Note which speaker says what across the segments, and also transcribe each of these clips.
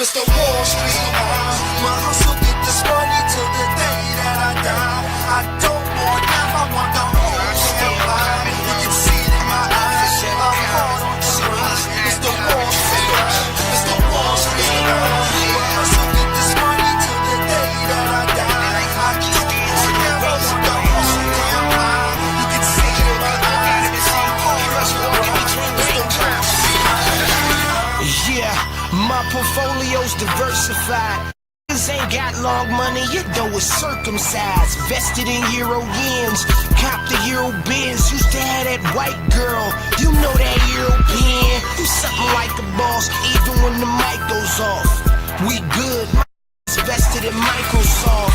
Speaker 1: Mr. Wall Street. My hustle get this money till the day that I die. I don't want half, I want the whole damn pie. You can see it in my eyes, I'm hard on the grind. Mr. Wall Street, Mr. Wall Street. My hustle get this money till the day that I die. I don't want half, I want the whole damn pie. You can see it in my eyes, I'm hard on the grind. Mr. Wall Street.
Speaker 2: Yeah, my portfolio's diversified. Ain't got long money, your dough is circumcised. Vested in Euro yens, cop the Euro Benz. Used to have that white girl, you know that European. You something like a boss, even when the mic goes off. We good, my vested in Microsoft.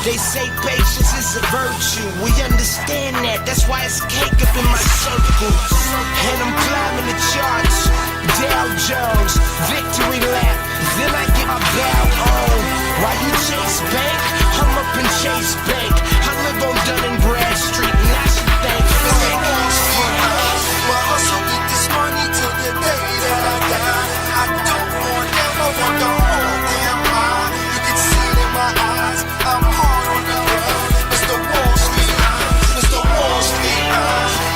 Speaker 2: They say patience is a virtue, we understand that. That's why it's cake up in my circle. And I'm climbing the charts, Dow Jones, victory lap. Then I get my bow on. While you chase bank, I'm up in Chase Bank. I live on Dun and Bradstreet, and I should thank Frank.
Speaker 1: My hustle get this money till the day that I die. I don't want half, I want the whole damn pie. You can see it in my eyes, I'm hard on the ground. Mr. Wall Street, Mr. Wall Street.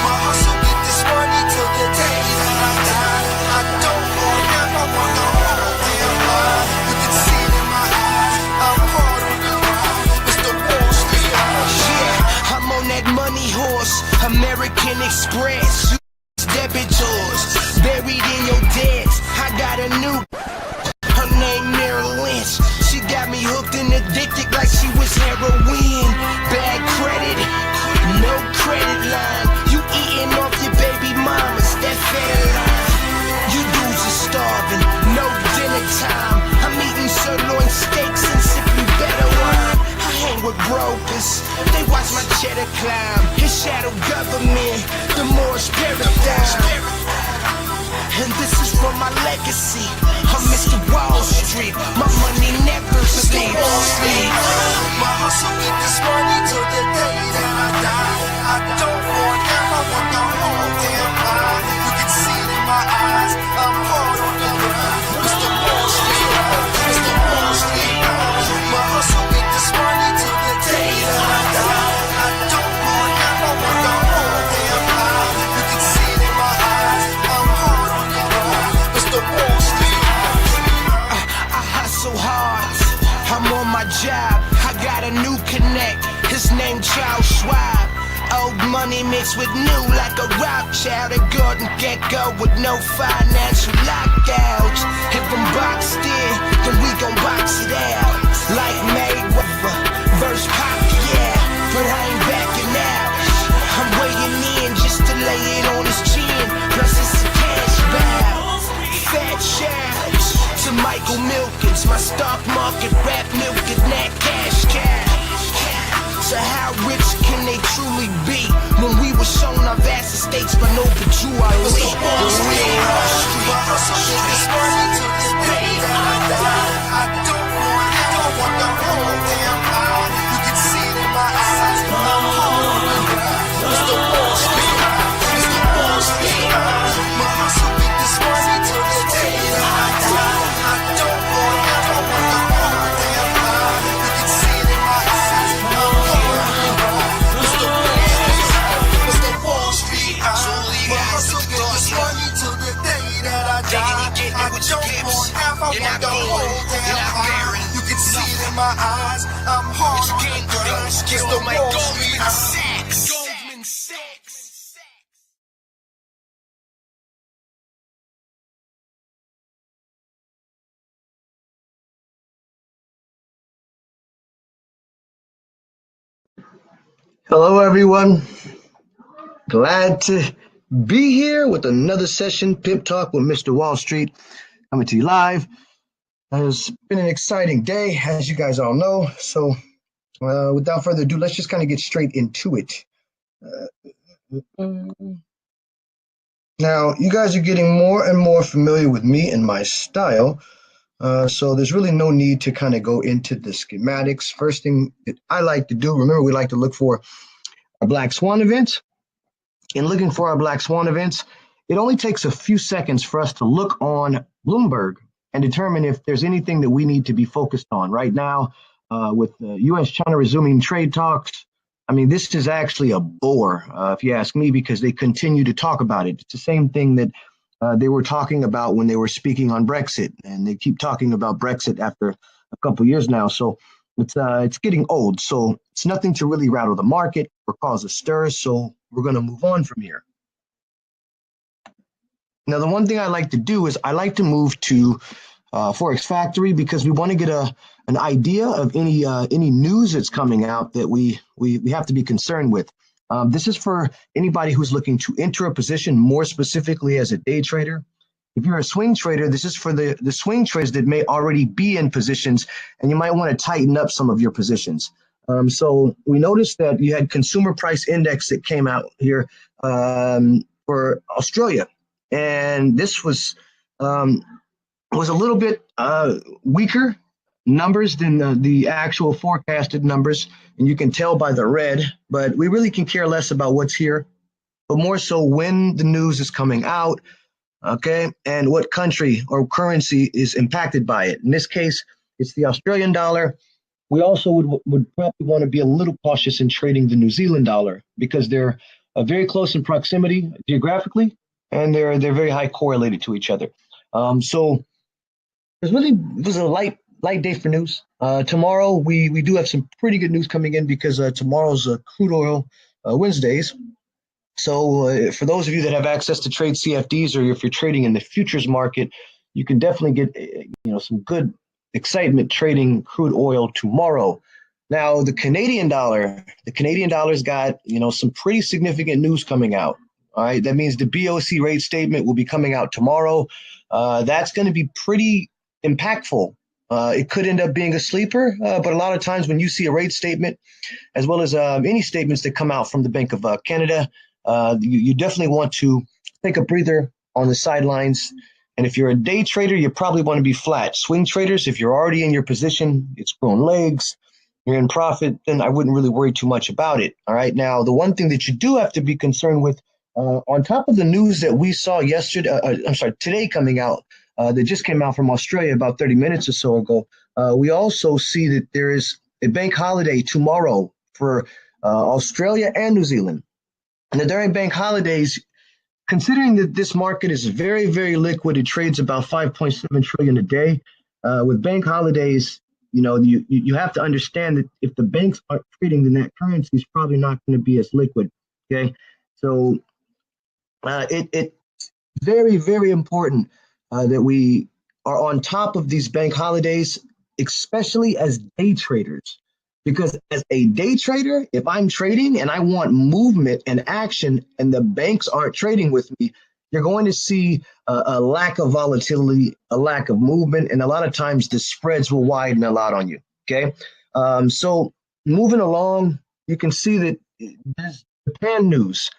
Speaker 1: My hustle get this money till the day that I die. I don't want half, I want the whole damn pie. You can see it in my eyes, I'm hard on the ground. Mr. Wall Street.
Speaker 2: Yeah, I'm on that money horse, American Express. Debitors, buried in your debts. I got a new, her name Merrill Lynch. She got me hooked and addicted like she was heroin. Bad credit, no credit line. You eating off your baby mamas, that fat line. You dudes are starving, no dinner time. I'm eating sirloin steaks and sipping better wine. I hang with brokers, they watch my cheddar climb. His shadow government, the Moorish paradigm. And this is for my legacy. I'm Mr. Wall Street, my money never sleeps.
Speaker 1: My hustle get this money till the day that I die. I don't want half, I want the whole damn pie. You can see it in my eyes, I'm hard on the grind. Mr. Wall Street, Mr. Wall Street. My hustle get this money till the day that I die. I don't want half, I want the whole damn pie. You can see it in my eyes, I'm hard on the grind. Mr. Wall Street.
Speaker 2: I hustle hard, I'm on my job. I got a new connect, his name Charles Schwab. Old money mixed with new like a Rothschild. A garden gecko with no financial lockouts. If I'm boxed in, then we gon' box it out. Like Mayweather versus Pacquiao, but I ain't backing out. I'm weighing in just to lay it on his chin. Plus it's a cash bow. Fat shouts to Michael Milkins. My stock market rap milking that cash cow. So how rich can they truly be when we were shown our vast estates by no Pajou Ali?
Speaker 1: My hustle get this money till the day that I die. I don't want half, I want the whole damn pie. You can see it in my eyes, I'm hard on the grind. Mr. Wall Street, Mr. Wall Street. My hustle get this money till the day that I die. I don't want half, I want the whole damn pie. You can see it in my eyes, I'm hard on the grind. Mr. Wall Street, my hustle get this money till the day that I die. I don't want half, I want the whole damn pie. You can see it in my eyes, I'm hard on the grind. Mr. Wall Street.
Speaker 2: Goldman Sachs.
Speaker 3: Hello, everyone. Glad to be here with another session, Pimp Talk with Mr. Wall Street, coming to you live. It's been an exciting day, as you guys all know. So without further ado, let's just kind of get straight into it. Now, you guys are getting more and more familiar with me and my style. So there's really no need to kind of go into the schematics. First thing that I like to do, remember, we like to look for our Black Swan events. In looking for our Black Swan events, it only takes a few seconds for us to look on Bloomberg and determine if there's anything that we need to be focused on right now. With U.S.-China resuming trade talks, I mean, this is actually a bore, if you ask me, because they continue to talk about it. It's the same thing that they were talking about when they were speaking on Brexit, and they keep talking about Brexit after a couple of years now. So it's getting old. So it's nothing to really rattle the market or cause a stir. So we're going to move on from here. Now, the one thing I like to do is I like to move to Forex Factory, because we want to get an idea of any news that's coming out that we have to be concerned with. This is for anybody who's looking to enter a position, more specifically as a day trader. If you're a swing trader, this is for the swing traders that may already be in positions, and you might want to tighten up some of your positions. So we noticed that you had consumer price index that came out here for Australia, and this was a little bit weaker numbers than the actual forecasted numbers, and you can tell by the red, but we really can care less about what's here, but more so when the news is coming out, okay, and what country or currency is impacted by it. In this case, it's the Australian dollar. We also would probably want to be a little cautious in trading the New Zealand dollar, because they're very close in proximity geographically, and they're very high correlated to each other. So it was a light day for news. Tomorrow we do have some pretty good news coming in, because tomorrow's crude oil Wednesdays. So for those of you that have access to trade CFDs, or if you're trading in the futures market, you can definitely get some good excitement trading crude oil tomorrow. Now the Canadian dollar's got some pretty significant news coming out. All right, that means the BOC rate statement will be coming out tomorrow. That's going to be pretty impactful. It could end up being a sleeper, but a lot of times when you see a rate statement, as well as any statements that come out from the Bank of Canada, you definitely want to take a breather on the sidelines. And if you're a day trader, you probably want to be flat. Swing traders, if you're already in your position, it's grown legs, you're in profit, then I wouldn't really worry too much about it. All right. Now, the one thing that you do have to be concerned with, on top of the news that we saw today coming out, that just came out from Australia about 30 minutes or so ago, we also see that there is a bank holiday tomorrow for Australia and New Zealand. And during bank holidays, considering that this market is very, very liquid, it trades about 5.7 trillion a day. With bank holidays, you have to understand that if the banks aren't trading, then that currency is probably not going to be as liquid. Okay, so it's very, very important that we are on top of these bank holidays, especially as day traders. Because as a day trader, if I'm trading and I want movement and action, and the banks aren't trading with me, you're going to see a lack of volatility, a lack of movement, and a lot of times the spreads will widen a lot on you. Okay, so moving along, you can see that there's Japan news.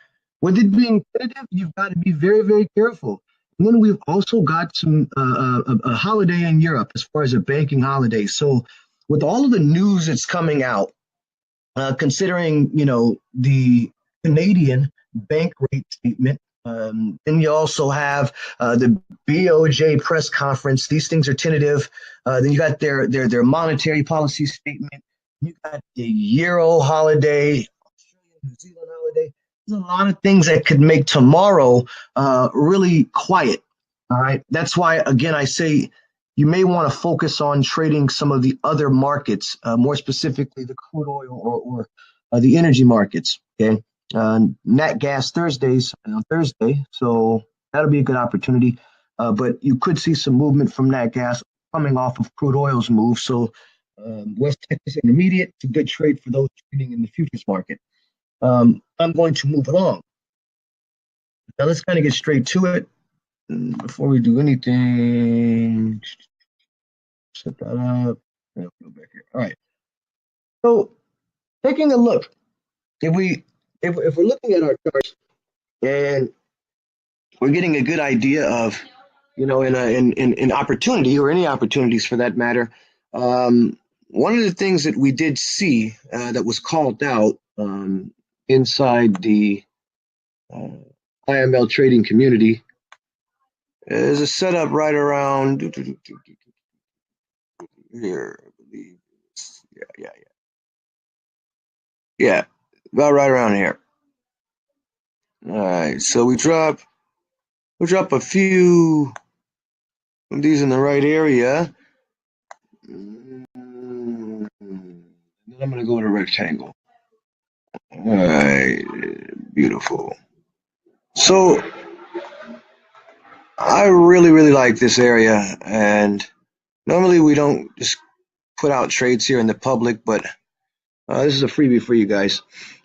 Speaker 3: With it being tentative, you've got to be very, very careful. And then we've also got a holiday in Europe as far as a banking holiday. So with all of the news that's coming out, considering the Canadian bank rate statement, then you also have the BOJ press conference. These things are tentative. Then you got their monetary policy statement. You got the Euro holiday, Australian New Zealand holiday. There's a lot of things that could make tomorrow really quiet. All right. That's why, again, I say you may want to focus on trading some of the other markets, more specifically the crude oil or the energy markets. Okay. Nat gas Thursdays on Thursday. So that'll be a good opportunity. But you could see some movement from nat gas coming off of crude oil's move. So West Texas Intermediate, it's a good trade for those trading in the futures market. I'm going to move along. Now let's kind of get straight to it. Before we do anything, set that up. Go back here. All right. So taking a look, if we're looking at our charts and we're getting a good idea of, in opportunity, or any opportunities for that matter, one of the things that we did see that was called out inside the IML trading community, There's a setup right around here, I believe. Yeah, about right around here. All right, so we drop a few of these in the right area. And then I'm gonna go with a rectangle. All right, beautiful. So I really like this area, and normally we don't just put out trades here in the public, but this is a freebie for you guys,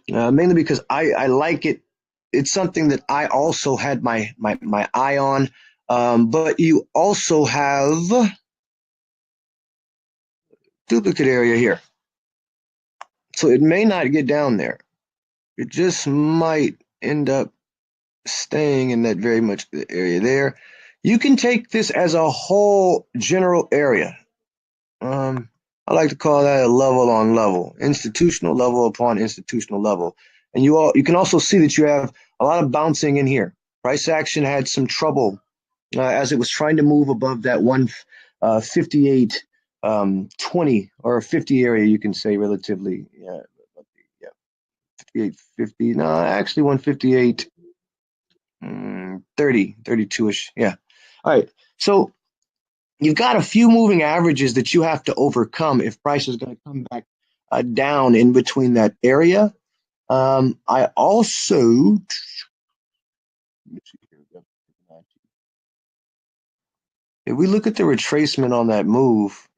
Speaker 3: mainly because I like it. It's something that I also had my eye on, but you also have duplicate area here, so it may not get down there. It just might end up staying in that very much area there. You can take this as a whole general area. I like to call that a level on level, institutional level upon institutional level. And you can also see that you have a lot of bouncing in here. Price action had some trouble as it was trying to move above that 158 20 or 50 area, you can say relatively. Yeah, 58.50. No, actually 158 30, 32-ish. Yeah. All right. So you've got a few moving averages that you have to overcome if price is going to come back down in between that area. I also, if we look at the retracement on that move,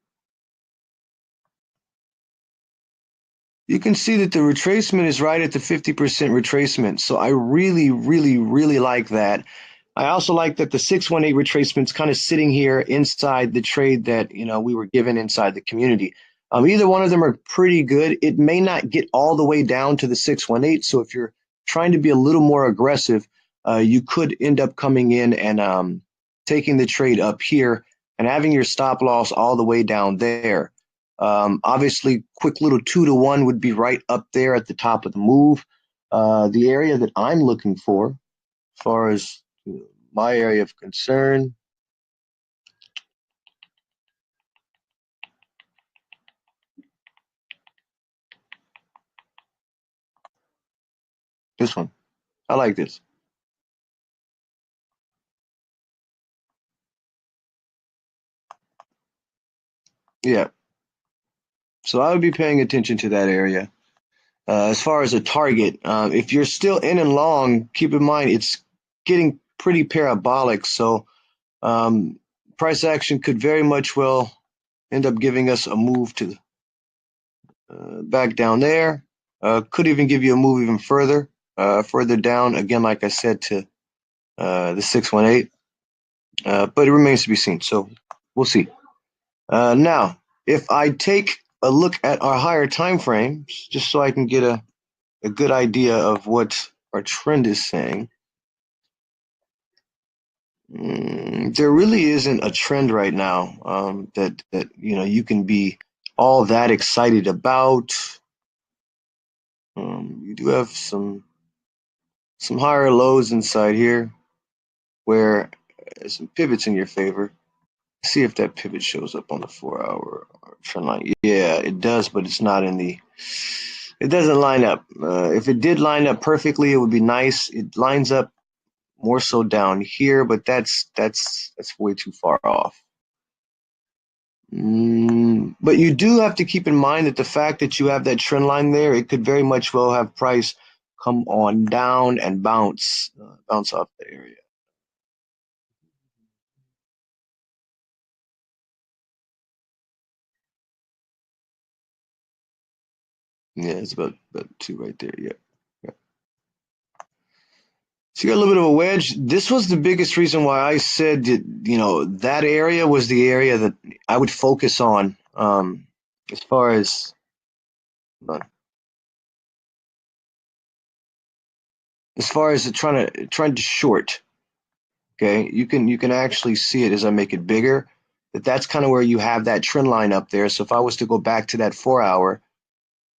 Speaker 3: you can see that the retracement is right at the 50% retracement. So I really like that. I also like that the 618 retracement is kind of sitting here inside the trade that we were given inside the community. Either one of them are pretty good. It may not get all the way down to the 618. So if you're trying to be a little more aggressive, you could end up coming in and taking the trade up here and having your stop loss all the way down there. Obviously, quick little 2-to-1 would be right up there at the top of the move. The area that I'm looking for, as far as my area of concern, this one. I like this. Yeah. So I would be paying attention to that area. As far as a target, if you're still in and long, keep in mind it's getting pretty parabolic. So price action could very much well end up giving us a move to back down there. Could even give you a move even further down. Again, like I said, to the 618. But it remains to be seen. So we'll see. Now, if I take a look at our higher time frames, just so I can get a good idea of what our trend is saying. There really isn't a trend right now that you can be all that excited about. You do have some higher lows inside here where some pivots in your favor. See if that pivot shows up on the 4-hour trend line. Yeah, it does, but it's not in the. It doesn't line up. If it did line up perfectly, it would be nice. It lines up more so down here, but that's way too far off. But you do have to keep in mind that the fact that you have that trend line there, it could very much well have price come on down and bounce off the area. Yeah, it's about 2 right there. Yeah. So you got a little bit of a wedge. This was the biggest reason why I said that, that area was the area that I would focus on as far as trying to short. Okay, you can actually see it as I make it bigger. That's kind of where you have that trend line up there. So if I was to go back to that 4-hour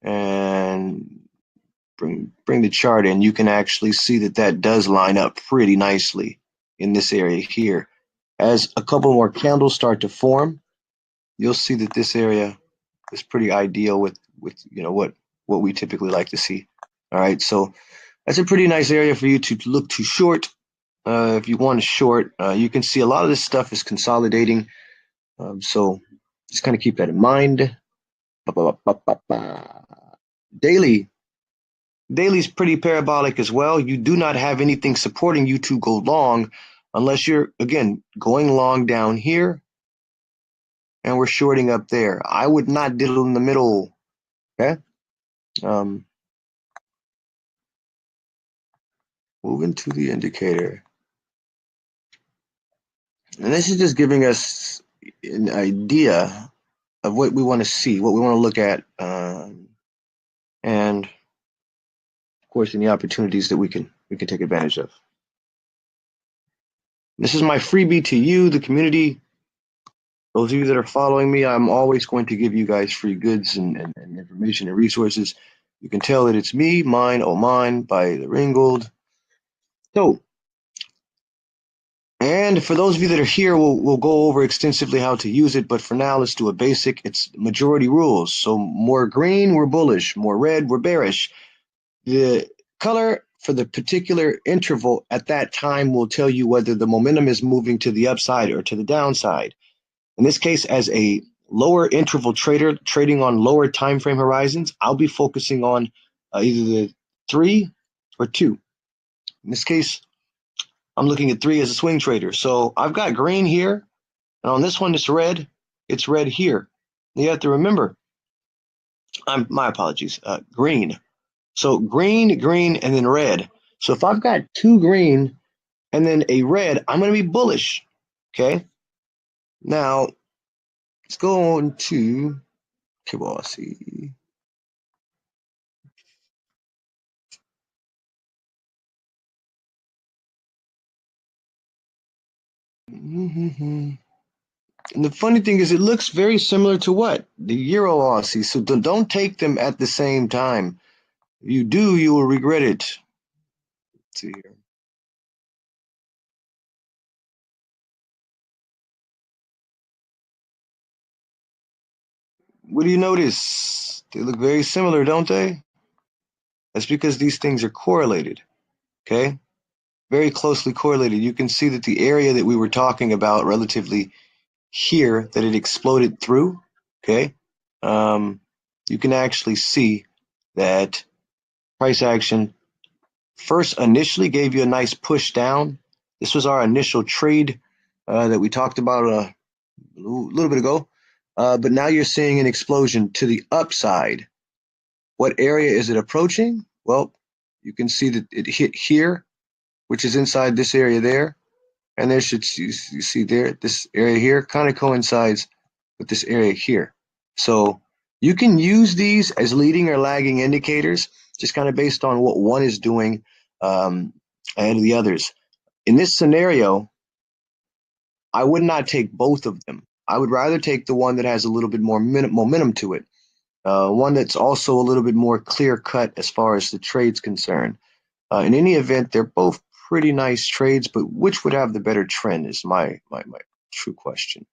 Speaker 3: and bring the chart in, you can actually see that does line up pretty nicely in this area here. As a couple more candles start to form, you'll see that this area is pretty ideal with what we typically like to see. All right, so that's a pretty nice area for you to look to short. If you want to short, you can see a lot of this stuff is consolidating. So just kind of keep that in mind. Daily. Daily is pretty parabolic as well. You do not have anything supporting you to go long unless you're, again, going long down here and we're shorting up there. I would not diddle in the middle. Okay. Moving to the indicator. And this is just giving us an idea of what we want to see, what we want to look at, and of course, any opportunities that we can take advantage of. This is my freebie to you, the community. Those of you that are following me, I'm always going to give you guys free goods and information and resources. You can tell that it's me, mine, oh mine, by the Ringgold. So, and for those of you that are here, we'll go over extensively how to use it. But for now, let's do a basic. It's majority rules. So more green, we're bullish. More red, we're bearish. The color for the particular interval at that time will tell you whether the momentum is moving to the upside or to the downside. In this case, as a lower interval trader trading on lower time frame horizons, I'll be focusing on either the 3 or 2. In this case, I'm looking at 3 as a swing trader. So I've got green here, and on this one it's red. It's red here. You have to remember, my apologies, green. So green, green, and then red. So if I've got 2 green and then a red, I'm going to be bullish. Okay. Now, let's go on to Kibasi. And the funny thing is, it looks very similar to what? The Euro Aussie. So don't take them at the same time. If you do, you will regret it. Let's see here. What do you notice? They look very similar, don't they? That's because these things are correlated. Okay? Very closely correlated. You can see that the area that we were talking about relatively here that it exploded through, okay? You can actually see that price action first initially gave you a nice push down. This was our initial trade that we talked about a little bit ago. But now you're seeing an explosion to the upside. What area is it approaching? Well, you can see that it hit here, which is inside this area there. And there you see there, this area here kind of coincides with this area here. So you can use these as leading or lagging indicators, just kind of based on what one is doing ahead of the others. In this scenario, I would not take both of them. I would rather take the one that has a little bit more momentum to it, one that's also a little bit more clear cut as far as the trade's concerned. In any event, they're both pretty nice trades, but which would have the better trend is my true question.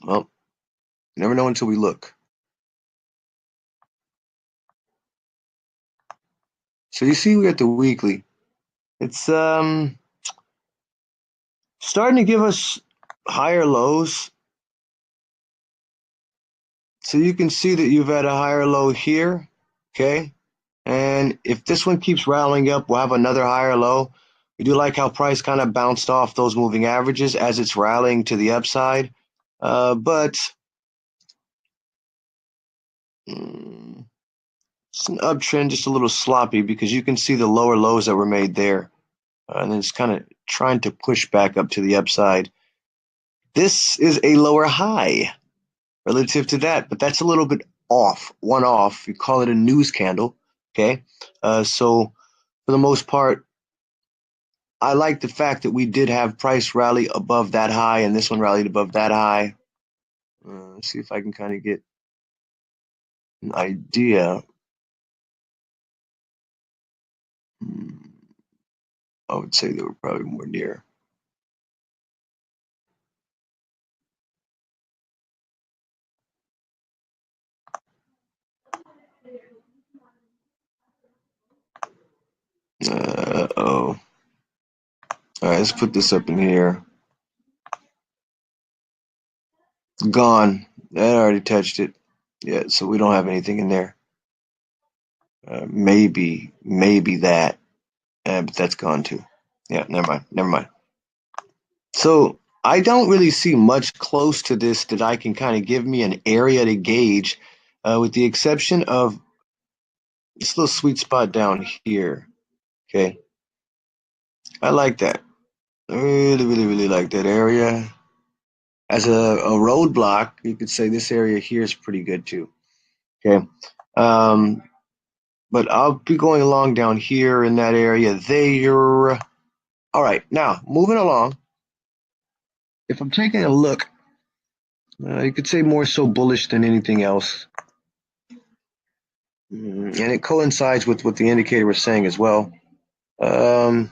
Speaker 3: Well, you never know until we look. So you see we got the weekly. It's starting to give us higher lows. So you can see that you've had a higher low here, okay? And if this one keeps rallying up, we'll have another higher low. We do like how price kind of bounced off those moving averages as it's rallying to the upside. But it's an uptrend, just a little sloppy because you can see the lower lows that were made there. And then it's kind of trying to push back up to the upside. This is a lower high relative to that, but that's a little bit off, one off. You call it a news candle, okay? So for the most part, I like the fact that we did have price rally above that high, and this one rallied above that high. Let's see if I can kind of get an idea. I would say they were probably more near. Oh. All right, let's put this up in here. Gone. That already touched it. Yeah, so we don't have anything in there. Maybe that, but that's gone too. Yeah, never mind. So I don't really see much close to this that I can kind of give me an area to gauge, with the exception of this little sweet spot down here. Okay, I like that. I really like that area. As a roadblock, you could say this area here is pretty good too. Okay. Um, but I'll be going along down here in that area there. All right, now moving along. If I'm taking a look, you could say more so bullish than anything else. And it coincides with what the indicator was saying as well. Um,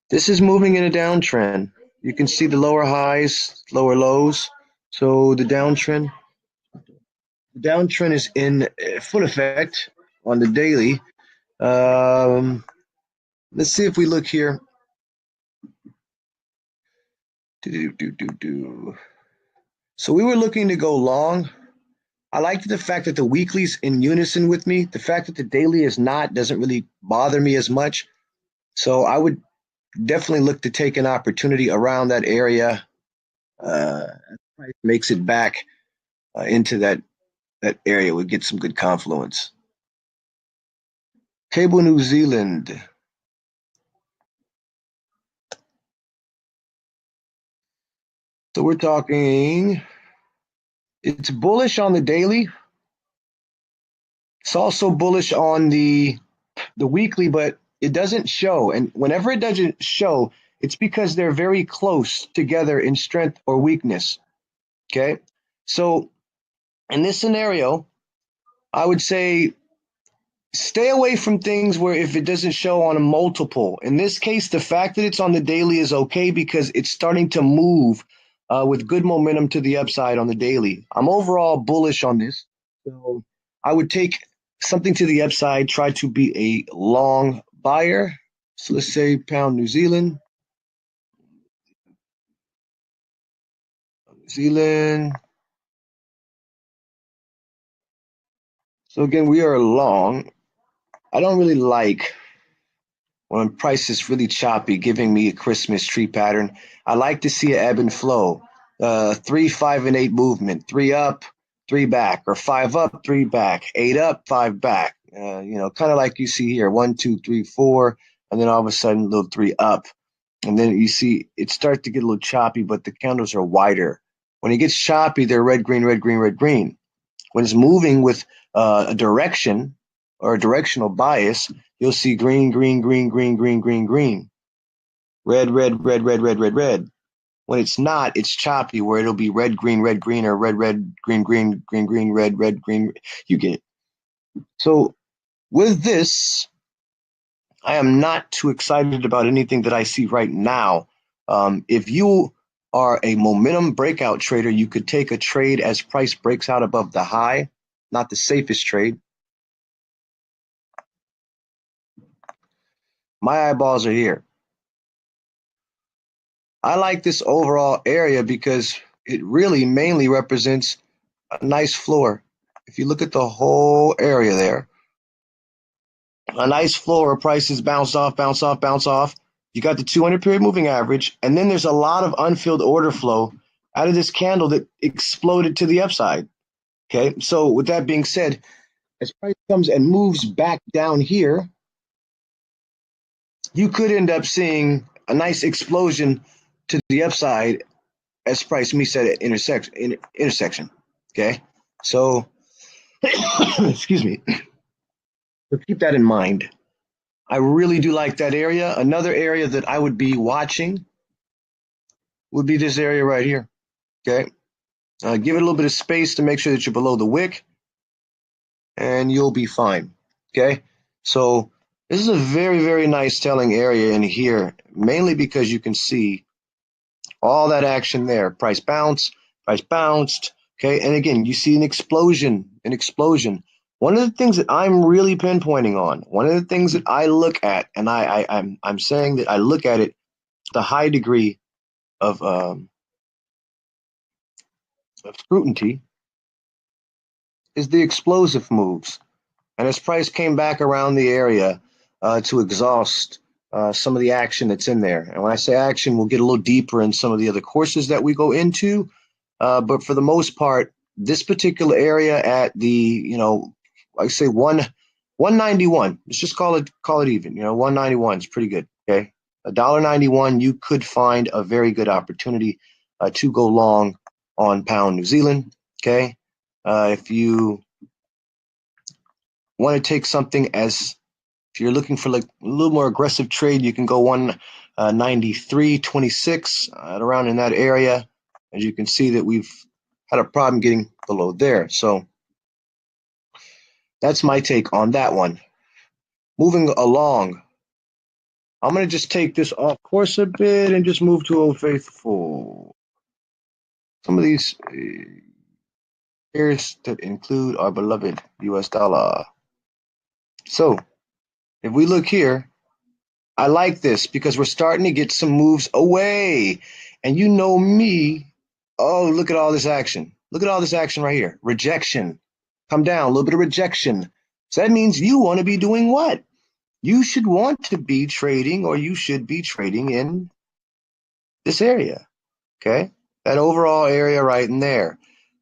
Speaker 3: this is moving in a downtrend. You can see the lower highs, lower lows. So the downtrend is in full effect on the daily. Let's see if we look here. So we were looking to go long. I like the fact that the weekly's in unison with me. The fact that the daily is not doesn't really bother me as much. So I would definitely look to take an opportunity around that area. Makes it back into that area. We get some good confluence. Cable New Zealand. So we're talking. It's bullish on the daily. It's also bullish on the weekly, but it doesn't show. And whenever it doesn't show, it's because they're very close together in strength or weakness. Okay. So in this scenario, I would say stay away from things where if it doesn't show on a multiple. In this case, the fact that it's on the daily is okay because it's starting to move with good momentum to the upside on the daily. I'm overall bullish on this. So I would take something to the upside, try to be a long buyer. So let's say pound New Zealand. New Zealand. So again, we are long. I don't really like when price is really choppy, giving me a Christmas tree pattern. I like to see an ebb and flow. 3, 5, and 8 movement. 3 up, 3 back, or 5 up, 3 back. 8 up, 5 back. Kind of like you see here. 1, 2, 3, 4, and then all of a sudden, a little 3 up. And then you see it starts to get a little choppy, but the candles are wider. When it gets choppy, they're red, green, red, green, red, green. When it's moving with a direction or a directional bias, you'll see green, green, green, green, green, green, green. Red, red, red, red, red, red, red. When it's not, it's choppy where it'll be red, green, or red, red, green, green, green, green, red, green. You get it. So with this, I am not too excited about anything that I see right now. If you are a momentum breakout trader, you could take a trade as price breaks out above the high. Not the safest trade. My eyeballs are here. I like this overall area because it really mainly represents a nice floor. If you look at the whole area there, a nice floor, prices bounce off, bounce off, bounce off. You got the 200 period moving average, and then there's a lot of unfilled order flow out of this candle that exploded to the upside. Okay, so with that being said, as price comes and moves back down here, you could end up seeing a nice explosion to the upside as price meets that intersection. Okay, so excuse me. So keep that in mind. I really do like that area. Another area that I would be watching would be this area right here. Okay, give it a little bit of space to make sure that you're below the wick, and you'll be fine. Okay, so This is a very, very nice selling area in here, mainly because you can see all that action there. Price bounced, okay? And again, you see an explosion, One of the things that I'm really pinpointing on, one of the things that I look at, and I'm saying that I look at it the high degree of scrutiny, is the explosive moves. And as price came back around the area to exhaust some of the action that's in there. And when I say action, we'll get a little deeper in some of the other courses that we go into. But for the most part, this particular area at the, I say 191. Let's just call it even. 191 is pretty good. Okay, $1.91, you could find a very good opportunity to go long on pound New Zealand. Okay, if you want to take something if you're looking for like a little more aggressive trade, you can go 193.26 around in that area. As you can see that we've had a problem getting below there. So that's my take on that one. Moving along, I'm going to just take this off course a bit and just move to Old Faithful. Some of these pairs that include our beloved US dollar. So if we look here, I like this because we're starting to get some moves away. And you know me. Oh, look at all this action. Look at all this action right here. Rejection. Come down, a little bit of rejection. So that means you want to be doing what? You should want to be trading, or you should be trading in this area. Okay? That overall area right in there.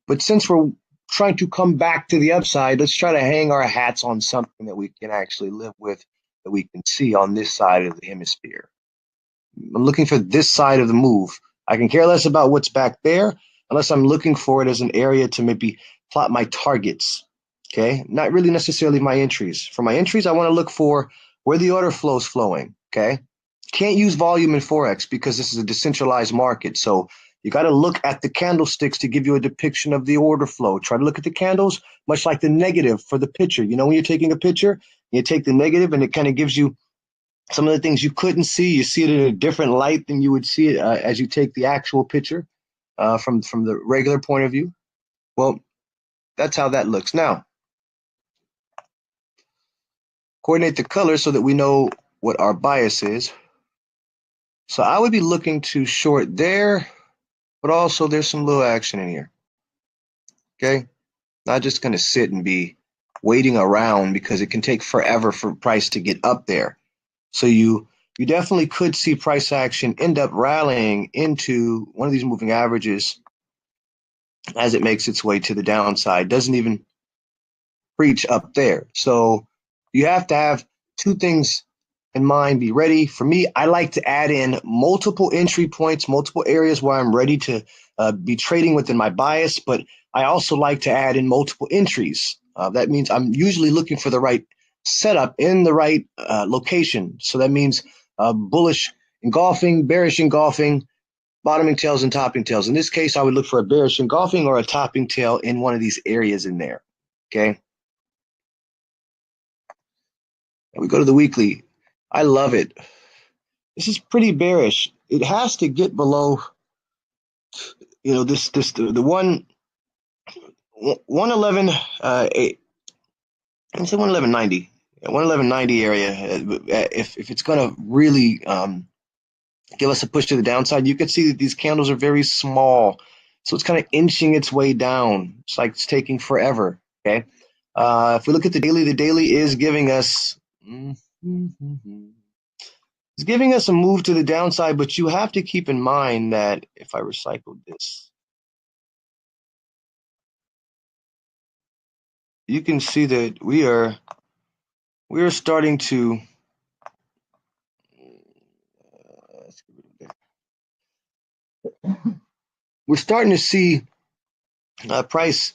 Speaker 3: But since we're trying to come back to the upside, let's try to hang our hats on something that we can actually live with, that we can see on this side of the hemisphere. I'm looking for this side of the move. I can care less about what's back there unless I'm looking for it as an area to maybe plot my targets. Okay, not really necessarily my entries. For my entries, I want to look for where the order flow is flowing. Okay, can't use volume in Forex because this is a decentralized market. So you got to look at the candlesticks to give you a depiction of the order flow. Try to look at the candles, much like the negative for the picture. You know, when you're taking a picture, you take the negative and it kind of gives you some of the things you couldn't see. You see it in a different light than you would see it as you take the actual picture from the regular point of view. Well, that's how that looks. Now, coordinate the colors so that we know what our bias is. So I would be looking to short there, but also there's some little action in here. Okay, not just going to sit and be waiting around because it can take forever for price to get up there. So you definitely could see price action end up rallying into one of these moving averages as it makes its way to the downside. Doesn't even reach up there. So you have to have two things in mind. Be ready. For me, I like to add in multiple entry points, multiple areas where I'm ready to be trading within my bias, but I also like to add in multiple entries. That means I'm usually looking for the right setup in the right location. So that means bullish engulfing, bearish engulfing, bottoming tails, and topping tails. In this case, I would look for a bearish engulfing or a topping tail in one of these areas in there. Okay. And we go to the weekly. I love it. This is pretty bearish. It has to get below, the 111 I say 111.90. 111.90 area. If it's going to really give us a push to the downside, you can see that these candles are very small. So it's kind of inching its way down. It's like it's taking forever. Okay. If we look at the daily is giving us it's giving us a move to the downside, but you have to keep in mind that if I recycled this, you can see that we are starting to see price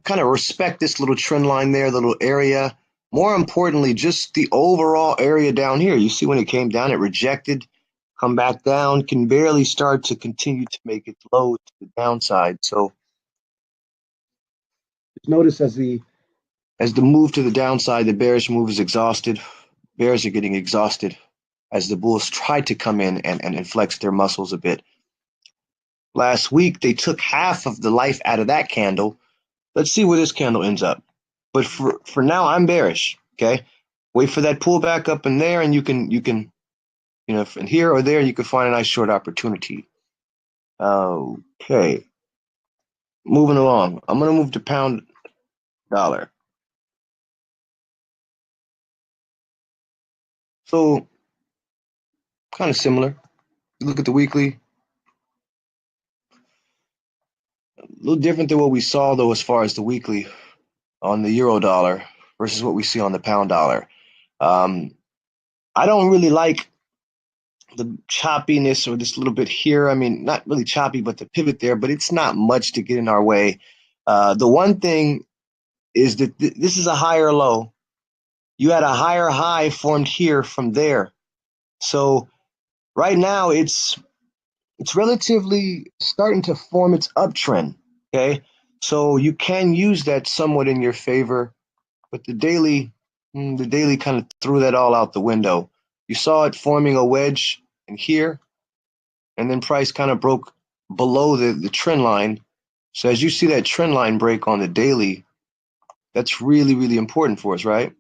Speaker 3: kind of respect this little trend line there, the little area. More importantly, just the overall area down here. You see when it came down, it rejected, come back down, can barely start to continue to make it low to the downside. So notice as the move to the downside, the bearish move is exhausted. bears are getting exhausted as the bulls tried to come in and flex their muscles a bit. Last week, they took half of the life out of that candle. Let's see where this candle ends up. But for now, I'm bearish. Okay, wait for that pullback up in there, and you can in here or there, you can find a nice short opportunity. Okay, moving along. I'm gonna move to pound dollar. So kind of similar. You look at the weekly. A little different than what we saw though, as far as the weekly on the euro dollar versus what we see on the pound dollar. I don't really like the choppiness or this little bit here. I mean, not really choppy, but the pivot there, but it's not much to get in our way. The one thing is that this is a higher low. You had a higher high formed here from there. So right now it's relatively starting to form its uptrend. Okay. So you can use that somewhat in your favor, but the daily kind of threw that all out the window. You saw it forming a wedge in here, and then price kind of broke below the trend line. So as you see that trend line break on the daily, that's really, really important for us, right?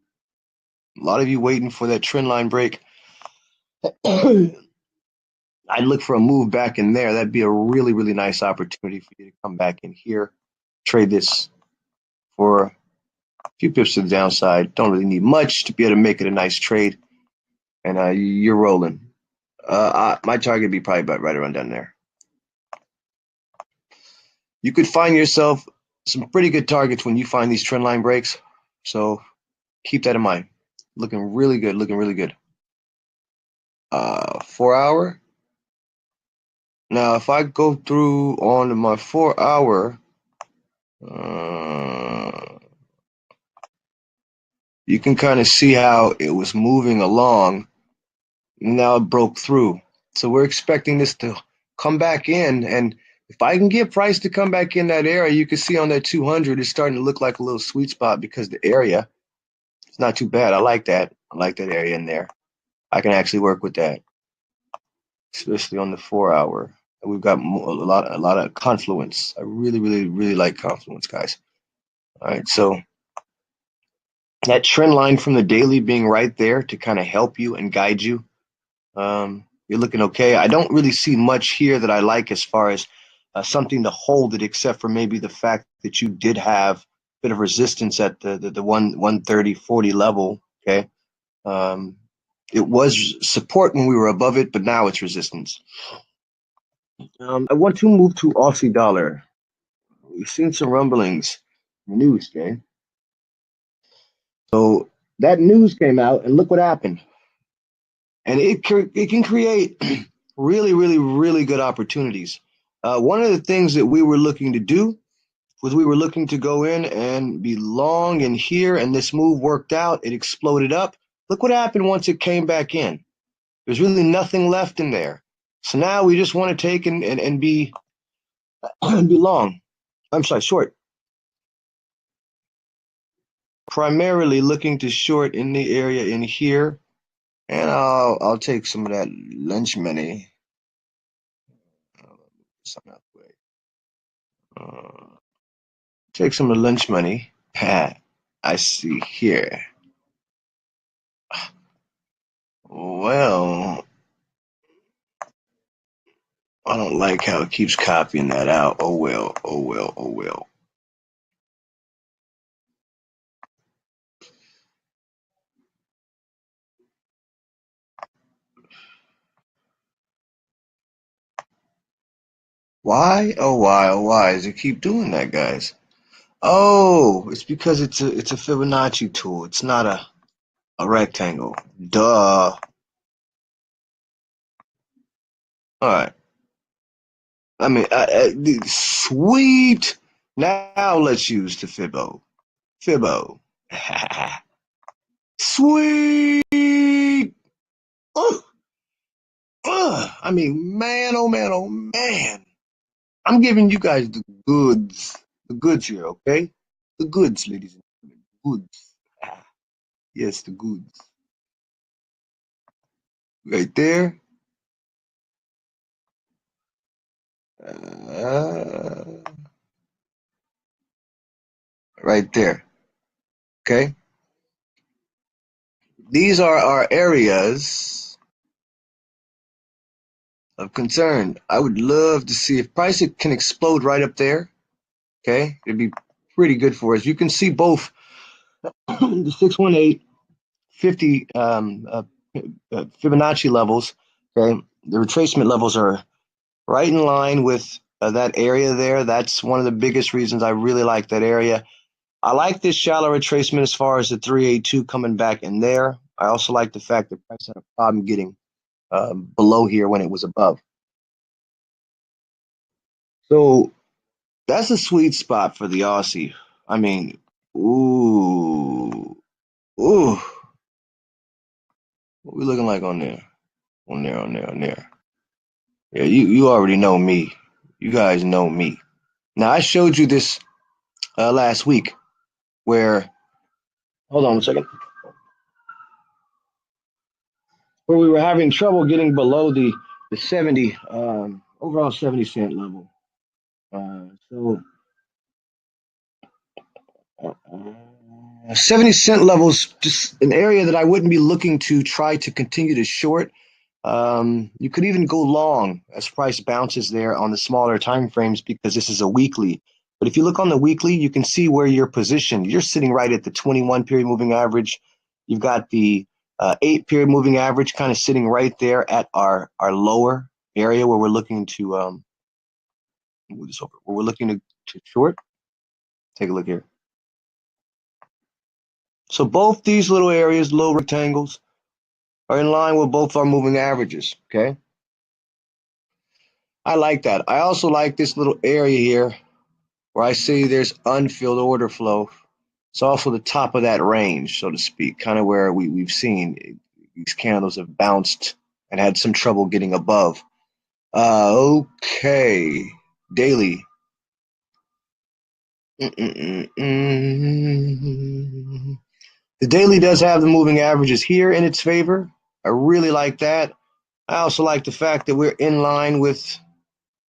Speaker 3: A lot of you waiting for that trend line break. I'd look for a move back in there. That'd be a really, really nice opportunity for you to come back in here, trade this for a few pips to the downside. Don't really need much to be able to make it a nice trade, and you're rolling. My target would be probably about right around down there. You could find yourself some pretty good targets when you find these trend line breaks. So keep that in mind. Looking really good, looking really good. 4 hour. Now, if I go through on my 4 hour, you can kind of see how it was moving along. Now it broke through. So we're expecting this to come back in. And if I can get price to come back in that area, you can see on that 200, it's starting to look like a little sweet spot because the area, it's not too bad. I like that. I like that area in there. I can actually work with that, especially on the 4 hour. We've got a lot of confluence. I really, really, really like confluence, guys. All right, so that trend line from the daily being right there to kind of help you and guide you. You're looking okay. I don't really see much here that I like as far as something to hold it, except for maybe the fact that you did have a bit of resistance at the 130.40 level. Okay, it was support when we were above it, but now it's resistance. I want to move to Aussie dollar. We've seen some rumblings, news, okay? So that news came out, and look what happened. And it can create really, really, really good opportunities. One of the things that we were looking to do was we were looking to go in and be long in here, and this move worked out. It exploded up. Look what happened once it came back in. There's really nothing left in there. So now we just want to take and be be long. I'm sorry, short. Primarily looking to short in the area in here, and I'll take some of that lunch money. Take some of the lunch money. I see here. Well, I don't like how it keeps copying that out. Oh well, oh well, oh well. Why? Oh why? Oh why does it keep doing that, guys? Oh, it's because it's a Fibonacci tool. It's not a rectangle. Duh. All right. I mean, sweet. Now let's use the Fibbo. Fibbo. Sweet. Oh, I mean, man, oh man, oh man. I'm giving you guys the goods. The goods here, okay? The goods, ladies and gentlemen. Goods. Yes, the goods. right there. Uh, right there. Okay. These are our areas of concern. I would love to see if price can explode right up there. Okay. It'd be pretty good for us. You can see both the 618 50 Fibonacci levels. Okay. The retracement levels are right in line with that area there. That's one of the biggest reasons I really like that area. I like this shallow retracement as far as the 382 coming back in there. I also like the fact that price had a problem getting below here when it was above. So that's a sweet spot for the Aussie. I mean, ooh, ooh. What we looking like on there? On there, on there, on there. Yeah, you already know me. You guys know me. Now I showed you this last week where, hold on a second, where we were having trouble getting below the 70 overall 70-cent level. So 70-cent levels, just an area that I wouldn't be looking to try to continue to short. You could even go long as price bounces there on the smaller time frames because this is a weekly. But if you look on the weekly, you can see where you're positioned. You're sitting right at the 21 period moving average. You've got the 8 period moving average kind of sitting right there at our lower area where we're looking to move this over. Where we're looking to short. Take a look here. So both these little areas, little rectangles, are in line with both our moving averages, okay? I like that. I also like this little area here where I see there's unfilled order flow. It's also the top of that range, so to speak, kind of where we've seen these candles have bounced and had some trouble getting above. Okay, daily. The daily does have the moving averages here in its favor. I really like that. I also like the fact that we're in line with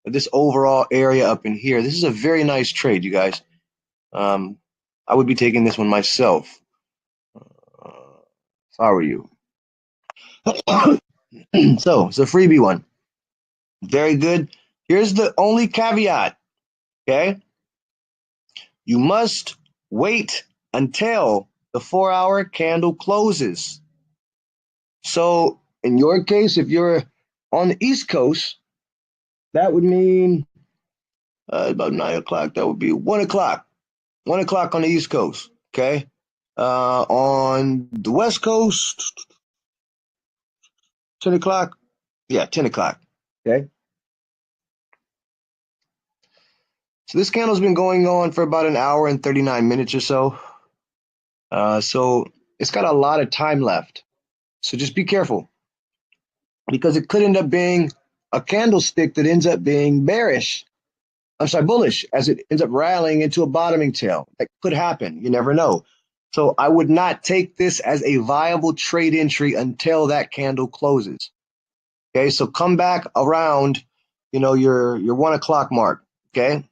Speaker 3: this overall area up in here. This is a very nice trade, you guys. I would be taking this one myself if I were you. So it's a freebie one. Very good. Here's the only caveat, okay? You must wait until the 4-hour candle closes. So in your case, if you're on the East Coast, that would mean about 9 o'clock. That would be 1 o'clock. 1 o'clock on the East Coast, okay? On the West Coast, 10 o'clock. Yeah, 10 o'clock, okay? So this candle's been going on for about an hour and 39 minutes or so. So it's got a lot of time left. So just be careful because it could end up being a candlestick that ends up being bearish. I'm sorry, bullish, as it ends up rallying into a bottoming tail. That could happen. You never know. So I would not take this as a viable trade entry until that candle closes. Okay, so come back around, your 1 o'clock mark. Okay,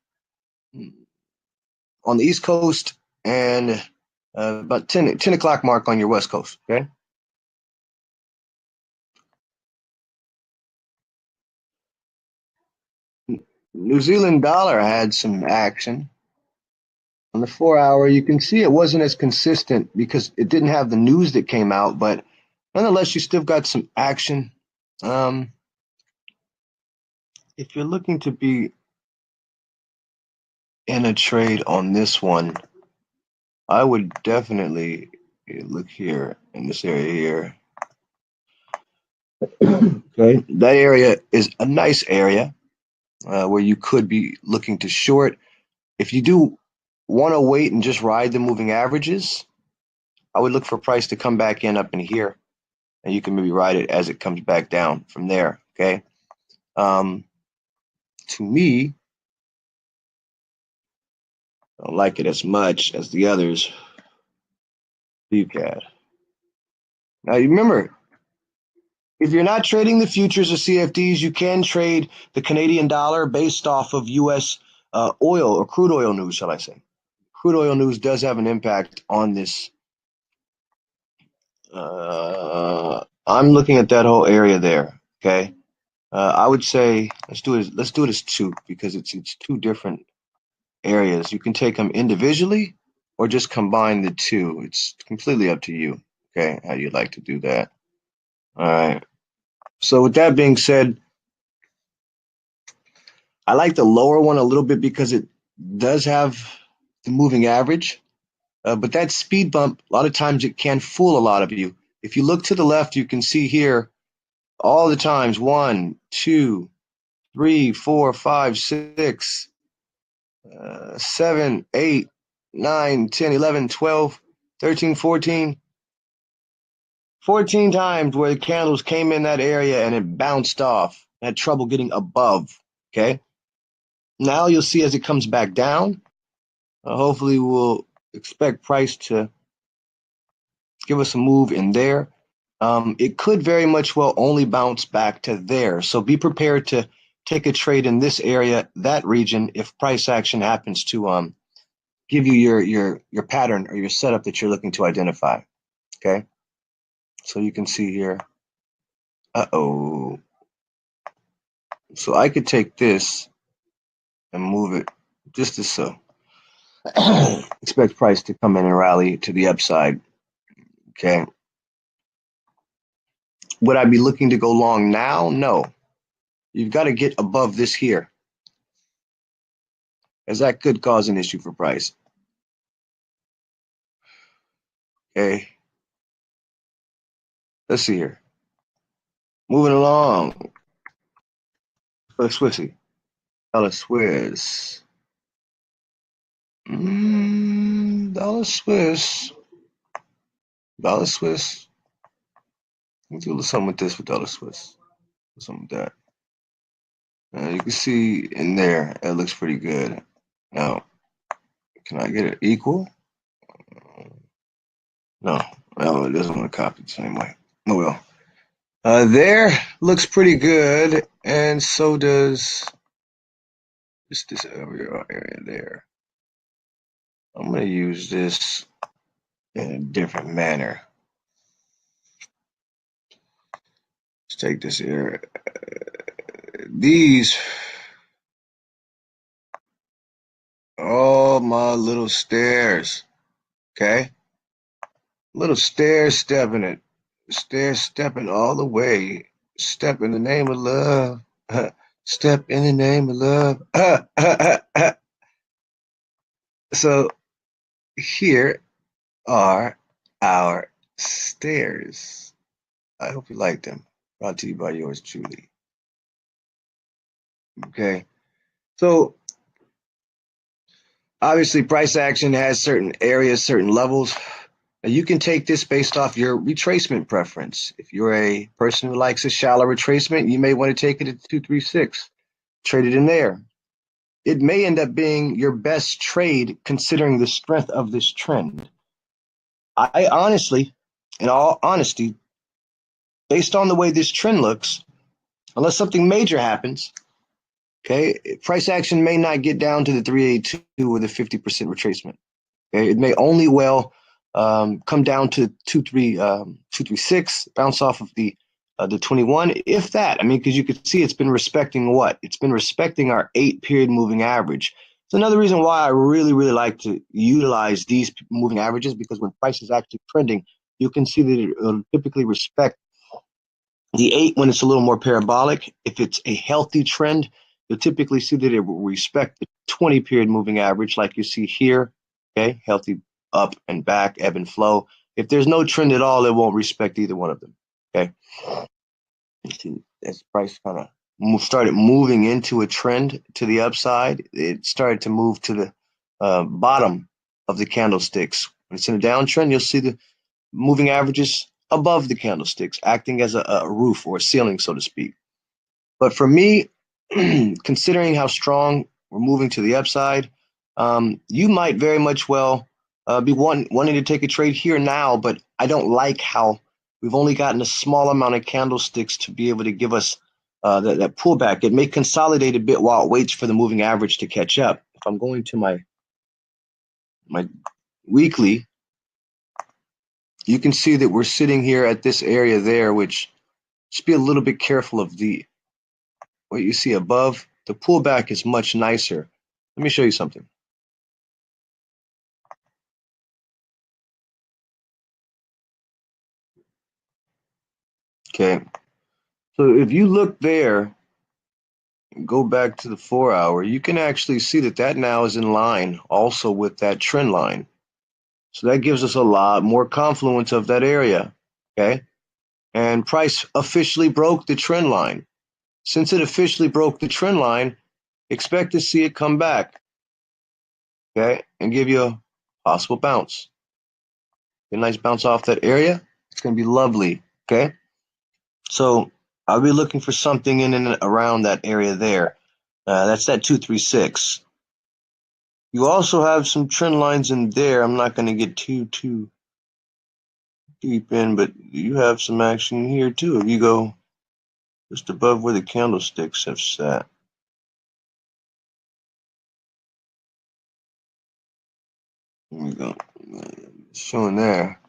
Speaker 3: on the East Coast and about 10 o'clock mark on your West Coast. Okay. New Zealand dollar had some action. On the 4-hour, you can see it wasn't as consistent because it didn't have the news that came out, but nonetheless, you still got some action. If you're looking to be in a trade on this one, I would definitely look here in this area here. Okay, that area is a nice area where you could be looking to short. If you do want to wait and just ride the moving averages, I would look for price to come back in up in here, and you can maybe ride it as it comes back down from there. Okay. To me, I don't like it as much as the others. You can. Now you remember, If you're not trading the futures or CFDs, you can trade the Canadian dollar based off of U.S. Oil or crude oil news, shall I say. Crude oil news does have an impact on this. I'm looking at that whole area there. Okay, I would say let's do it. Let's do it as two because it's two different areas. You can take them individually or just combine the two. It's completely up to you. Okay, how you'd like to do that. All right. So with that being said, I like the lower one a little bit because it does have the moving average. But that speed bump, a lot of times it can fool a lot of you. If you look to the left, you can see here all the times 1, 2, 3, 4, 5, 6, 7, 8, 9, 10, 11, 12, 13, 14. 14 times where the candles came in that area and it bounced off, had trouble getting above. Okay. Now you'll see as it comes back down, hopefully we'll expect price to give us a move in there. It could very much well only bounce back to there. So be prepared to take a trade in this area, that region, if price action happens to give you your pattern or your setup that you're looking to identify. Okay. So you can see here. Uh-oh. So I could take this and move it just as so. Expect price to come in and rally to the upside. Okay. Would I be looking to go long now? No. You've got to get above this here, as that could cause an issue for price. Okay. Let's see here. Moving along. Swissy. Dollar Swiss. Dollar Swiss. Dollar Swiss. Let's do something with this for dollar Swiss. Something with that. You can see in there, it looks pretty good. Now, can I get it equal? No, it doesn't want to copy the same way. Oh well. There looks pretty good, and so does this area there. I'm going to use this in a different manner. Let's take this here. These, oh, my little stairs. Okay. Little stair stepping it. Stair stepping all the way. Step in the name of love. Step in the name of love. So here are our stairs. I hope you like them. Brought to you by yours truly. Okay. So obviously price action has certain areas, certain levels. Now you can take this based off your retracement preference. If you're a person who likes a shallow retracement, you may want to take it at 236, trade it in there. It may end up being your best trade considering the strength of this trend. I honestly, in all honesty, based on the way this trend looks, unless something major happens, okay, price action may not get down to the 382 with a 50% retracement. Okay, it may only well come down to 236, bounce off of the 21, if that. I mean, because you could see it's been respecting what? It's been respecting our 8-period moving average. It's another reason why I really, really like to utilize these moving averages, because when price is actually trending, you can see that it will typically respect the 8 when it's a little more parabolic. If it's a healthy trend, you'll typically see that it will respect the 20-period moving average like you see here. Okay, healthy up and back, ebb and flow. If there's no trend at all, it won't respect either one of them. Okay. You see, as price kind of started moving into a trend to the upside, it started to move to the bottom of the candlesticks. When it's in a downtrend, you'll see the moving averages above the candlesticks, acting as a roof or a ceiling, so to speak. But for me, considering how strong we're moving to the upside, you might very much well be wanting to take a trade here now, but I don't like how we've only gotten a small amount of candlesticks to be able to give us that pullback. It may consolidate a bit while it waits for the moving average to catch up. If I'm going to my weekly, you can see that we're sitting here at this area there, which just be a little bit careful of what you see above. The pullback is much nicer. Let me show you something. Okay, so if you look there, go back to the 4-hour, you can actually see that now is in line also with that trend line. So that gives us a lot more confluence of that area, okay? And price officially broke the trend line. Since it officially broke the trend line, expect to see it come back, okay? And give you a possible bounce. A nice bounce off that area. It's going to be lovely, okay? So I'll be looking for something in and around that area there. That's that 236. You also have some trend lines in there. I'm not going to get too deep in, but you have some action here too. If you go just above where the candlesticks have sat. There we go. Showing there.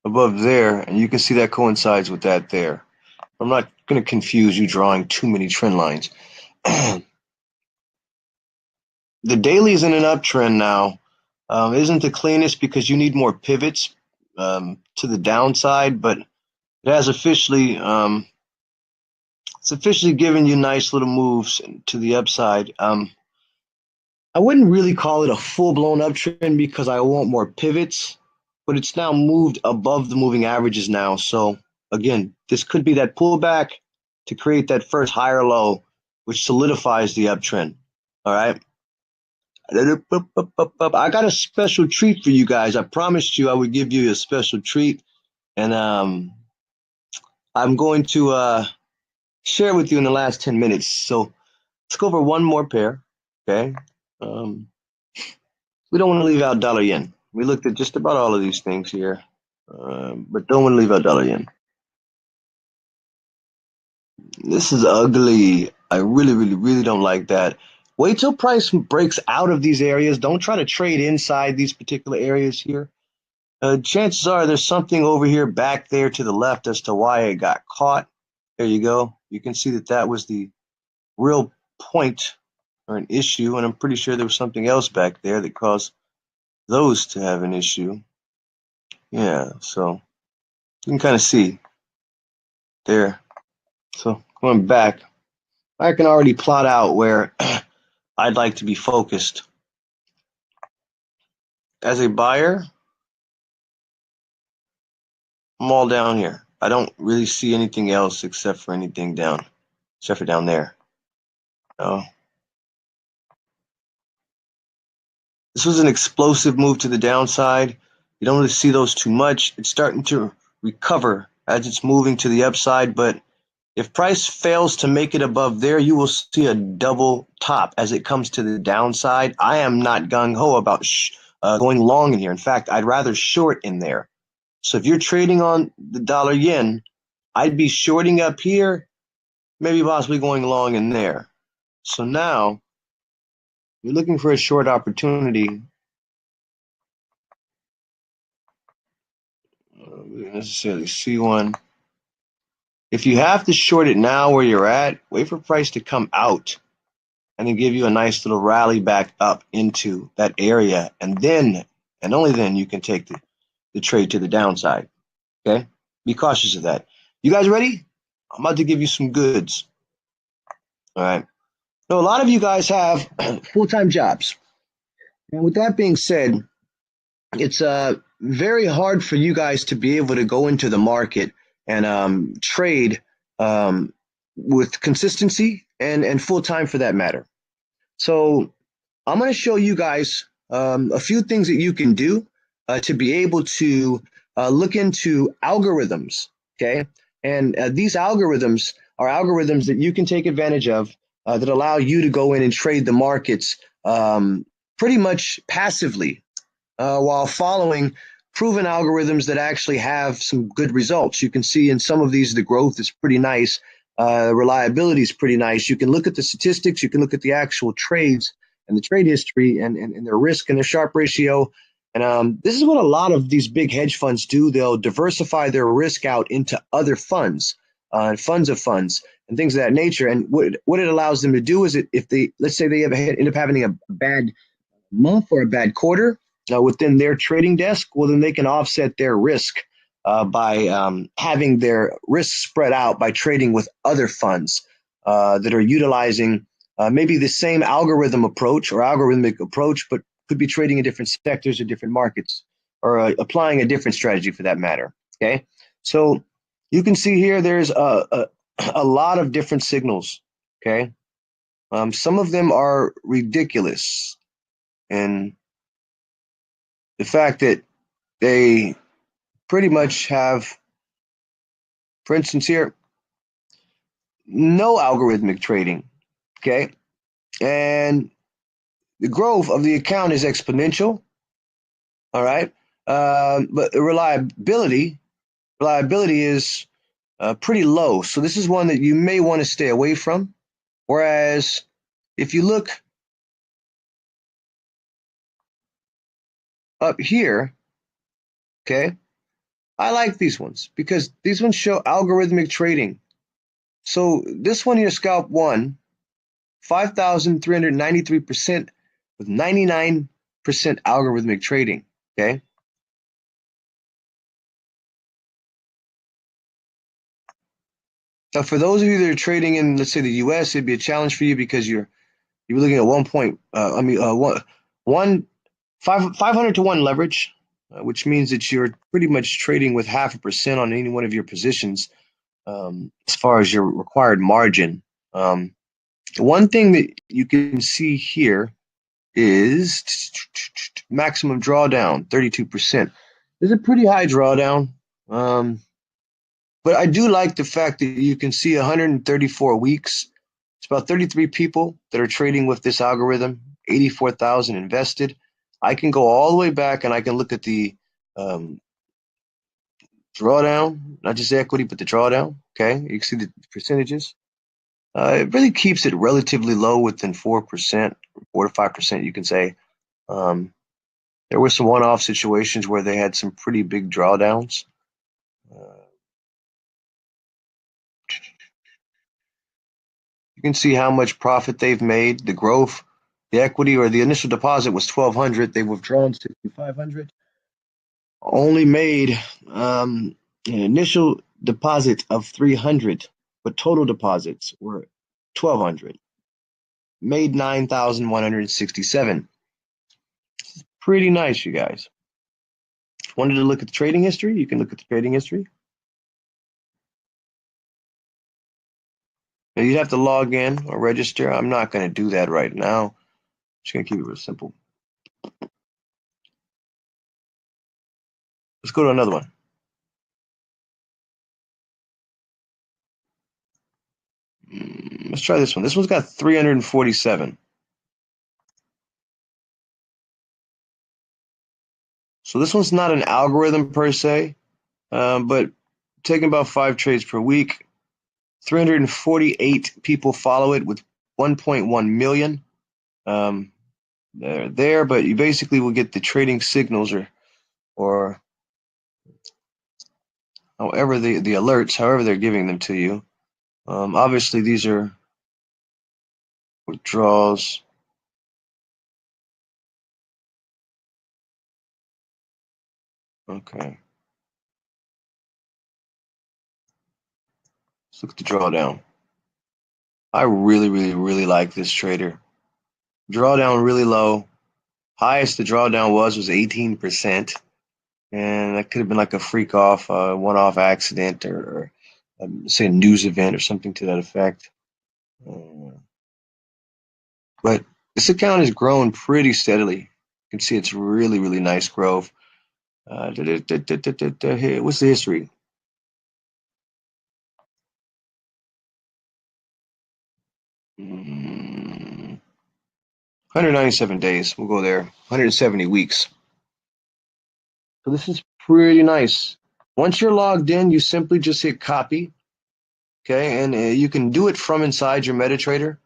Speaker 3: Above there, and you can see that coincides with that there. I'm not going to confuse you drawing too many trend lines. The daily is in an uptrend now. Isn't the cleanest because you need more pivots to the downside, but it has officially it's officially giving you nice little moves to the upside. I wouldn't really call it a full-blown uptrend because I want more pivots, but it's now moved above the moving averages now. So again, this could be that pullback to create that first higher low, which solidifies the uptrend. All right. I got a special treat for you guys. I promised you I would give you a special treat, and I'm going to share with you in the last 10 minutes. So let's go over one more pair, okay? We don't want to leave out dollar yen. We looked at just about all of these things here, but don't want to leave out dollar yen. This is ugly. I really don't like that. Wait till price breaks out of these areas. Don't try to trade inside these particular areas here. Chances are there's something over here back there to the left as to why it got caught. There you go. You can see that was the real point or an issue, and I'm pretty sure there was something else back there that caused those to have an issue. Yeah, so you can kind of see there. So going back, I can already plot out where I'd like to be focused. As a buyer, I'm all down here. I don't really see anything else except for down there. Oh. This was an explosive move to the downside. You don't really see those too much. It's starting to recover as it's moving to the upside, but if price fails to make it above there, you will see a double top as it comes to the downside. I am not gung-ho about going long in here. In fact, I'd rather short in there. So if you're trading on the dollar yen, I'd be shorting up here, maybe possibly going long in there. So now you're looking for a short opportunity. We don't necessarily see one. If you have to short it now where you're at, wait for price to come out and then give you a nice little rally back up into that area. And then, and only then, you can take the trade to the downside. Okay? Be cautious of that. You guys ready? I'm about to give you some goods. All right. So a lot of you guys have full-time jobs. And with that being said, it's very hard for you guys to be able to go into the market and trade with consistency and full time for that matter. So I'm going to show you guys a few things that you can do to be able to look into algorithms, okay? And these algorithms are algorithms that you can take advantage of that allow you to go in and trade the markets pretty much passively while following proven algorithms that actually have some good results. You can see in some of these, the growth is pretty nice. Reliability is pretty nice. You can look at the statistics. You can look at the actual trades and the trade history and their risk and their Sharpe ratio. And this is what a lot of these big hedge funds do. They'll diversify their risk out into other funds, funds of funds, and things of that nature. And what it allows them to do is, if they, let's say they end up having a bad month or a bad quarter within their trading desk, well, then they can offset their risk by having their risk spread out by trading with other funds that are utilizing maybe the same algorithm approach or algorithmic approach, but could be trading in different sectors or different markets, or applying a different strategy for that matter. Okay, so you can see here there's a lot of different signals. Okay, some of them are ridiculous, and the fact that they pretty much have, for instance here, no algorithmic trading. Okay, and the growth of the account is exponential. All right, but the reliability is pretty low. So this is one that you may want to stay away from. Whereas if you look up here, okay, I like these ones because these ones show algorithmic trading. So this one here, Scalp 1, 5,393% with 99% algorithmic trading. Okay. Now, for those of you that are trading in, let's say, the U.S., it'd be a challenge for you because you're looking at 500 to 1 leverage, which means that you're pretty much trading with 0.5% on any one of your positions as far as your required margin. One thing that you can see here is maximum drawdown, 32%. There's a pretty high drawdown. But I do like the fact that you can see 134 weeks. It's about 33 people that are trading with this algorithm, 84,000 invested. I can go all the way back and I can look at the drawdown, not just equity, but the drawdown. Okay, you can see the percentages. It really keeps it relatively low, within 4%, 4 to 5%, you can say. There were some one-off situations where they had some pretty big drawdowns. You can see how much profit they've made, the growth, the equity, or the initial deposit was 1,200. They've withdrawn 6,500. Only made an initial deposit of 300, but total deposits were 1,200. Made 9,167. Pretty nice, you guys. Wanted to look at the trading history? You can look at the trading history. Now, you'd have to log in or register. I'm not going to do that right now. I'm just going to keep it real simple. Let's go to another one. Let's try this one. This one's got 347. So this one's not an algorithm per se, but taking about 5 trades per week. 348 people follow it with 1.1 million. They're there, but you basically will get the trading signals or however the alerts, however they're giving them to you. Obviously, these are withdrawals. Okay. Let's look at the drawdown. I really like this trader. Drawdown really low. Highest the drawdown was 18%. And that could have been like a freak off, one-off accident, or say a news event or something to that effect. But this account has grown pretty steadily. You can see it's really nice growth. What's the history? Mm, 197 days. We'll go there. 170 weeks. So this is pretty nice. Once you're logged in, you simply just hit copy, okay, and you can do it from inside your MetaTrader.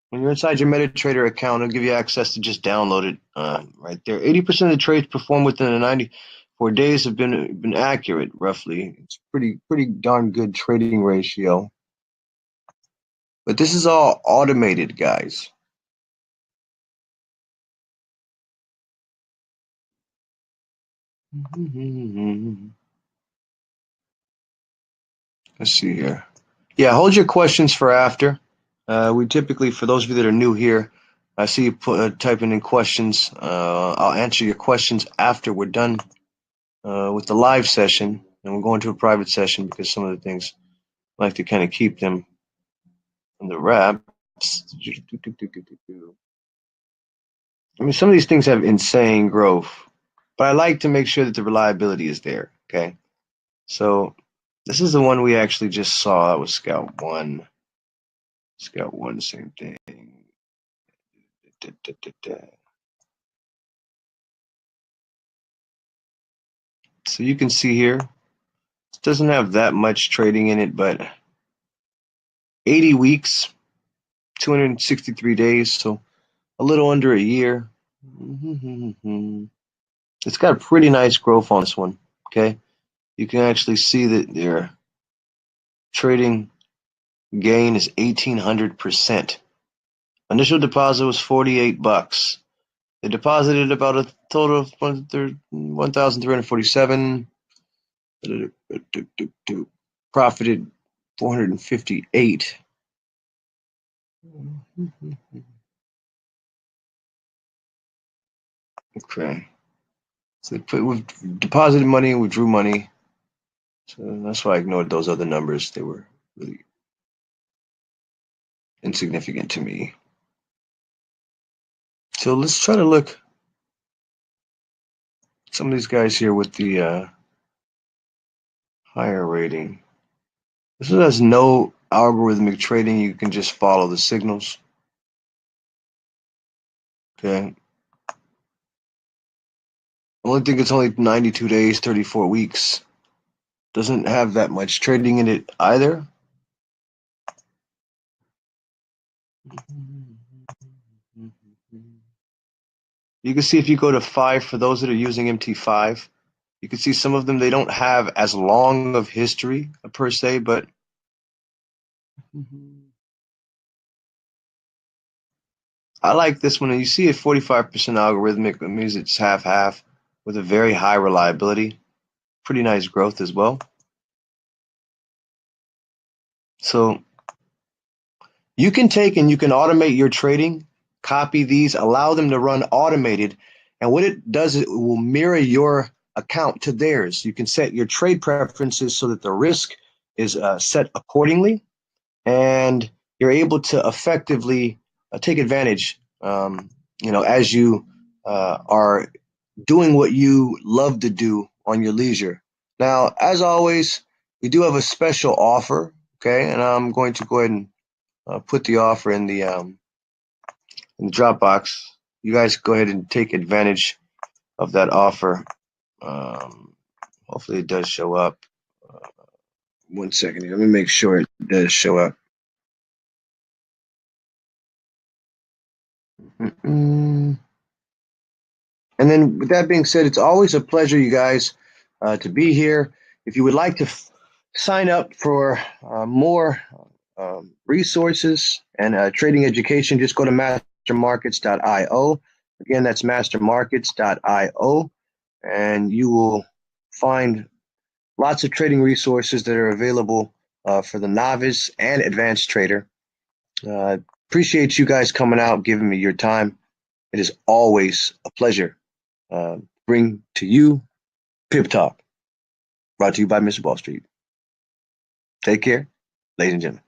Speaker 3: When you're inside your MetaTrader account, it'll give you access to just download it right there. 80% of the trades performed within the 94 days have been accurate, roughly. It's pretty darn good trading ratio. But this is all automated, guys. Let's see here. Yeah, hold your questions for after. We typically, for those of you that are new here, I see you typing in questions. I'll answer your questions after we're done with the live session, and we'll go into a private session because some of the things I like to kind of keep them in the wraps. I mean, some of these things have insane growth, but I like to make sure that the reliability is there. Okay, so this is the one we actually just saw. That was Scout 1. Scout 1, same thing. So you can see here, it doesn't have that much trading in it, but 80 weeks, 263 days, so a little under a year. It's got a pretty nice growth on this one, okay? You can actually see that their trading gain is 1,800%. Initial deposit was 48 bucks. They deposited about a total of 1,347. Profited 458. Okay. So we've deposited money, we withdrew money. So that's why I ignored those other numbers. They were really insignificant to me. So let's try to look at some of these guys here with the higher rating. This one has no algorithmic trading. You can just follow the signals. Okay. I only think it's only 92 days, 34 weeks. Doesn't have that much trading in it either. You can see if you go to 5, for those that are using MT5, you can see some of them, they don't have as long of history per se, but I like this one. And you see a 45% algorithmic, it means it's half-half with a very high reliability. Pretty nice growth as well. So you can take and you can automate your trading, copy these, allow them to run automated. And what it does, it will mirror your account to theirs. You can set your trade preferences so that the risk is set accordingly. And you're able to effectively take advantage, as you are doing what you love to do on your leisure. Now, as always, we do have a special offer, okay? And I'm going to go ahead and put the offer in the Dropbox. You guys go ahead and take advantage of that offer. Hopefully it does show up. 1 second here. Let me make sure it does show up. And then with that being said, it's always a pleasure, you guys, to be here. If you would like to sign up for more resources and trading education, just go to mastermarkets.io. Again, that's mastermarkets.io, and you will find lots of trading resources that are available for the novice and advanced trader. Appreciate you guys coming out, giving me your time. It is always a pleasure. Bring to you Pip Talk, brought to you by Mr. Wall Street. Take care, ladies and gentlemen.